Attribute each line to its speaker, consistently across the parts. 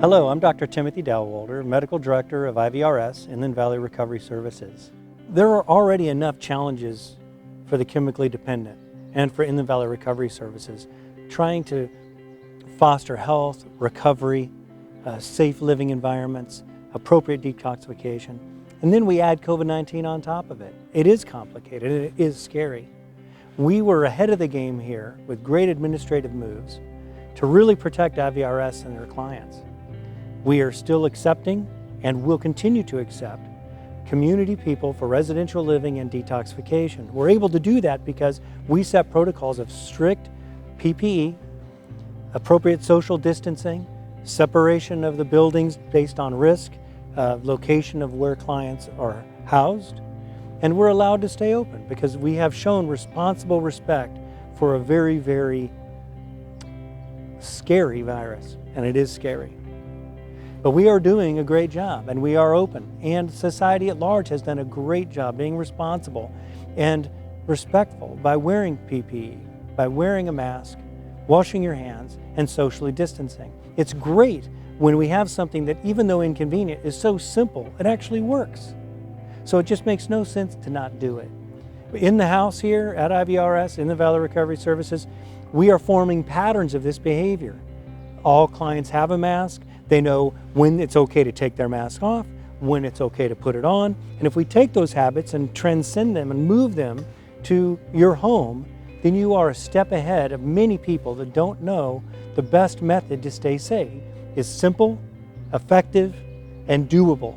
Speaker 1: Hello, I'm Dr. Timothy Dowwalder, Medical Director of IVRS, Inland Valley Recovery Services. There are already enough challenges for the chemically dependent and for Inland Valley Recovery Services trying to foster health, recovery, safe living environments, appropriate detoxification, and then we add COVID-19 on top of it. It is complicated, it is scary. We were ahead of the game here with great administrative moves to really protect IVRS and their clients. We are still accepting and will continue to accept community people for residential living and detoxification. We're able to do that because we set protocols of strict PPE, appropriate social distancing, separation of the buildings based on risk, location of where clients are housed, and we're allowed to stay open because we have shown responsible respect for a very, very scary virus, and it is scary. But we are doing a great job, and we are open, and society at large has done a great job being responsible and respectful by wearing PPE, by wearing a mask, washing your hands, and socially distancing. It's great when we have something that, even though inconvenient, is so simple, it actually works. So it just makes no sense to not do it. In the house here at IVRS, in the Valley Recovery Services, we are forming patterns of this behavior. All clients have a mask. They know when it's okay to take their mask off, when it's okay to put it on. And if we take those habits and transcend them and move them to your home, then you are a step ahead of many people that don't know the best method to stay safe is simple, effective, and doable.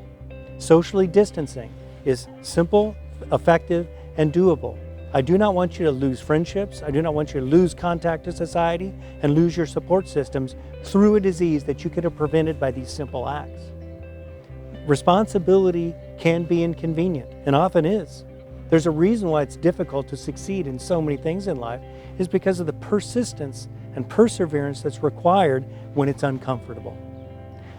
Speaker 1: Socially distancing is simple, effective, and doable. I do not want you to lose friendships. I do not want you to lose contact to society and lose your support systems through a disease that you could have prevented by these simple acts. Responsibility can be inconvenient, and often is. There's a reason why it's difficult to succeed in so many things in life is because of the persistence and perseverance that's required when it's uncomfortable.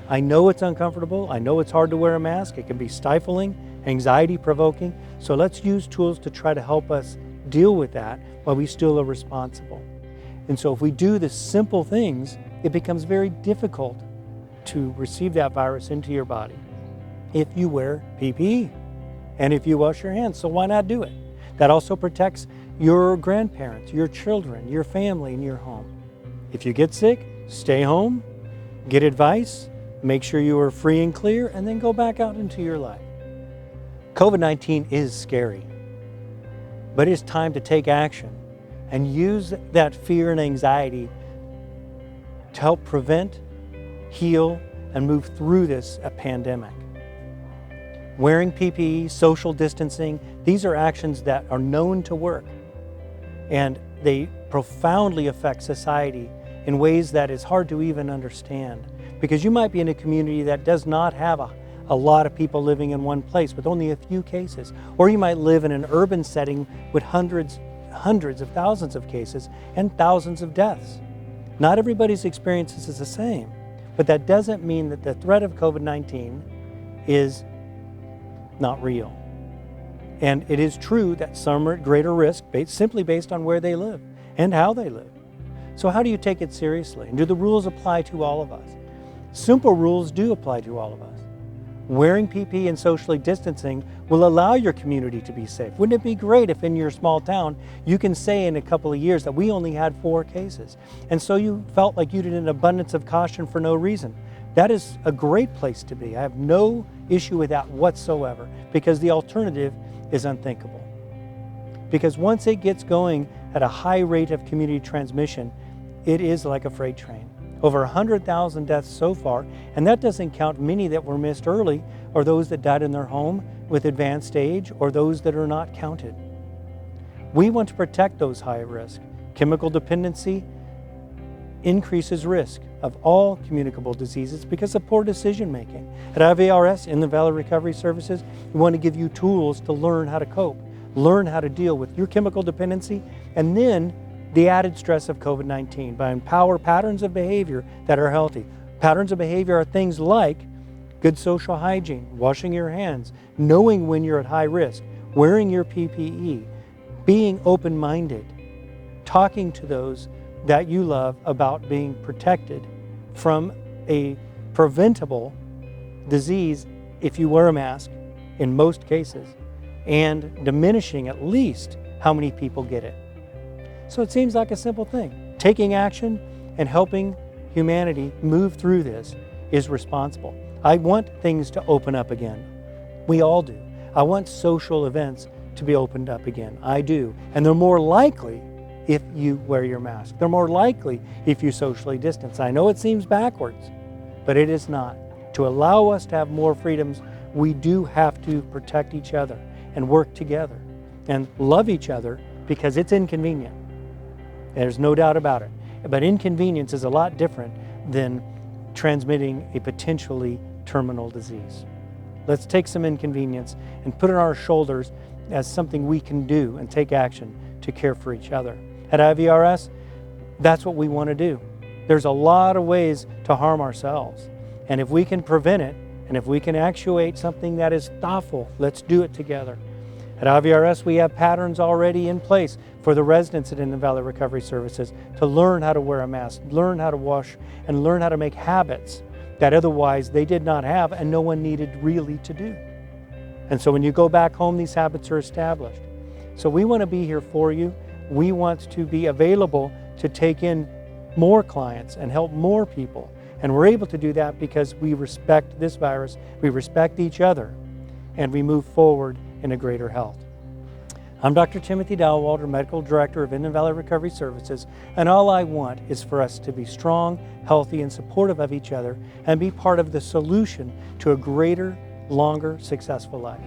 Speaker 1: I know it's uncomfortable. I know it's hard to wear a mask. It can be stifling, anxiety-provoking. So let's use tools to try to help us deal with that while we still are responsible. And so if we do the simple things, it becomes very difficult to receive that virus into your body if you wear PPE and if you wash your hands. So why not do it? That also protects your grandparents, your children, your family, and your home. If you get sick, stay home, get advice, make sure you are free and clear, and then go back out into your life. COVID-19 is scary, but it's time to take action and use that fear and anxiety to help prevent, heal, and move through this pandemic. Wearing PPE, social distancing, these are actions that are known to work, and they profoundly affect society in ways that is hard to even understand. Because you might be in a community that does not have a lot of people living in one place with only a few cases. Or you might live in an urban setting with hundreds of thousands of cases and thousands of deaths. Not everybody's experiences is the same, but that doesn't mean that the threat of COVID-19 is not real. And it is true that some are at greater risk simply based on where they live and how they live. So how do you take it seriously? And do the rules apply to all of us? Simple rules do apply to all of us. Wearing PPE and socially distancing will allow your community to be safe. Wouldn't it be great if in your small town you can say in a couple of years that we only had 4 cases, and so you felt like you did an abundance of caution for no reason? That is a great place to be. I have no issue with that whatsoever, because the alternative is unthinkable. Because once it gets going at a high rate of community transmission, it is like a freight train. Over 100,000 deaths so far, and that doesn't count many that were missed early, or those that died in their home with advanced age, or those that are not counted. We want to protect those high risk. Chemical dependency increases risk of all communicable diseases because of poor decision making. At IVRS, in the Valley Recovery Services, we want to give you tools to learn how to cope, learn how to deal with your chemical dependency, and then the added stress of COVID-19 by empower patterns of behavior that are healthy. Patterns of behavior are things like good social hygiene, washing your hands, knowing when you're at high risk, wearing your PPE, being open-minded, talking to those that you love about being protected from a preventable disease if you wear a mask in most cases, and diminishing at least how many people get it. So it seems like a simple thing. Taking action and helping humanity move through this is responsible. I want things to open up again. We all do. I want social events to be opened up again. I do. And they're more likely if you wear your mask. They're more likely if you socially distance. I know it seems backwards, but it is not. To allow us to have more freedoms, we do have to protect each other and work together and love each other, because it's inconvenient. There's no doubt about it. But inconvenience is a lot different than transmitting a potentially terminal disease. Let's take some inconvenience and put it on our shoulders as something we can do and take action to care for each other. At IVRS, that's what we want to do. There's a lot of ways to harm ourselves. And if we can prevent it, and if we can actuate something that is thoughtful, let's do it together. At IVRS, we have patterns already in place for the residents at Indian Valley Recovery Services to learn how to wear a mask, learn how to wash, and learn how to make habits that otherwise they did not have and no one needed really to do. And so when you go back home, these habits are established. So we want to be here for you. We want to be available to take in more clients and help more people. And we're able to do that because we respect this virus, we respect each other, and we move forward in a greater health. I'm Dr. Timothy Dowalter, Medical Director of Indian Valley Recovery Services, and all I want is for us to be strong, healthy, and supportive of each other and be part of the solution to a greater, longer, successful life.